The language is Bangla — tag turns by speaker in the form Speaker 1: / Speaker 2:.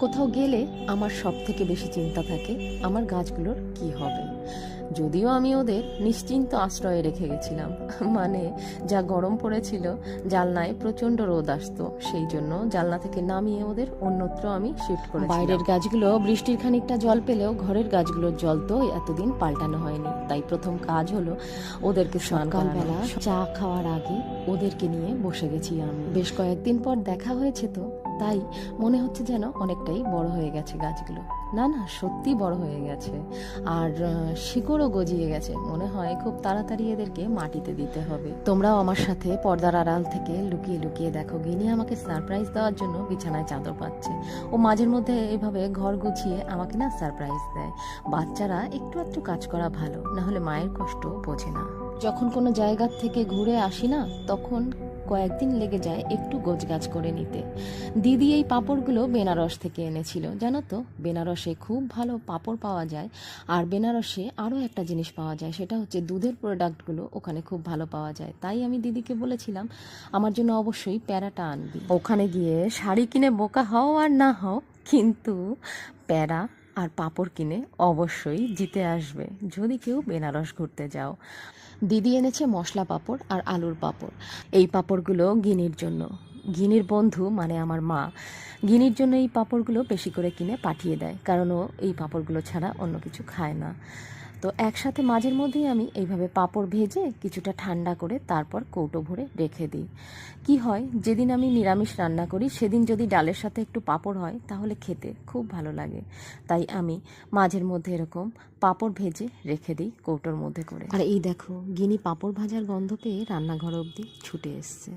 Speaker 1: কোথাও গেলে আমার সব থেকে বেশি চিন্তা থাকে আমার গাছগুলোর কি হবে। যদিও আমি ওদের নিশ্চিন্ত আশ্রয়ে রেখে গেছিলাম, মানে যা গরম পড়েছিল জানলায় প্রচণ্ড রোদ আসতো, সেই জন্য জানলা থেকে নামিয়ে ওদের অন্যত্র আমি শিফট করেছিলাম। বাইরের গাছগুলো বৃষ্টির খানিকটা জল পেলেও ঘরের গাছগুলোর জল তো এতদিন পাল্টানো হয়নি, তাই প্রথম কাজ হলো ওদেরকে সকালবেলা চা খাওয়ার আগে ওদেরকে নিয়ে বসে গেছি আমি। বেশ কয়েকদিন পর দেখা হয়েছে, তো তাই মনে হচ্ছে যেন অনেকটাই বড় হয়ে গেছে গাছগুলো। না না, সত্যি বড় হয়ে গেছে, আর শিকড়ও গজিয়ে গেছে। মনে হয় খুব তাড়াতাড়ি এদেরকে মাটিতে দিতে হবে। তোমরাও আমার সাথে পর্দার আড়াল থেকে লুকিয়ে লুকিয়ে দেখো, গিনি আমাকে সারপ্রাইজ দেওয়ার জন্য বিছানায় চাদর পাচ্ছে। ও মাঝের মধ্যে এভাবে ঘর গুছিয়ে আমাকে না সারপ্রাইজ দেয়। বাচ্চারা একটু একটু কাজ করা ভালো, না হলে মায়ের কষ্ট বোঝে না। যখন কোনো জায়গা থেকে ঘুরে আসি না, তখন কয়েকদিন লেগে যায় একটু গোছগাছ করে নিতে। দিদি এই পাঁপড়গুলো বেনারস থেকে এনেছিল, জানো তো বেনারসে খুব ভালো পাঁপড় পাওয়া যায়। আর বেনারসে আরও একটা জিনিস পাওয়া যায়, সেটা হচ্ছে দুধের প্রোডাক্টগুলো ওখানে খুব ভালো পাওয়া যায়। তাই আমি দিদিকে বলেছিলাম আমার জন্য অবশ্যই প্যারাটা আনবি। ওখানে গিয়ে শাড়ি কিনে বোকা হও আর না হও, কিন্তু প্যারা আর পাঁপড় কিনে অবশ্যই জিতে আসবে যদি কেউ বেনারস ঘুরতে যাও। দিদি এনেছে মশলা পাঁপড় আর আলুর পাঁপড়। এই পাঁপড়গুলো গিনির জন্য। গিনির বন্ধু মানে আমার মা গিনির জন্য এই পাঁপড়গুলো বেশি করে কিনে পাঠিয়ে দেয়, কারণ ও এই পাঁপড়গুলো ছাড়া অন্য কিছু খায় না। তো একসাথে মাঝের মধ্যেই আমি এইভাবে পাঁপড় ভেজে কিছুটা ঠান্ডা করে তারপর কৌটো ভরে রেখে দিই। কি হয়, যেদিন আমি নিরামিষ রান্না করি সেদিন যদি ডালের সাথে একটু পাঁপড় হয় তাহলে খেতে খুব ভালো লাগে। তাই আমি মাঝের মধ্যে এরকম পাঁপড় ভেজে রেখে দিই কৌটোর মধ্যে করে। আর এই দেখো, গিনি পাঁপড় ভাজার গন্ধ পেয়ে রান্নাঘর অবধি ছুটে এসছে।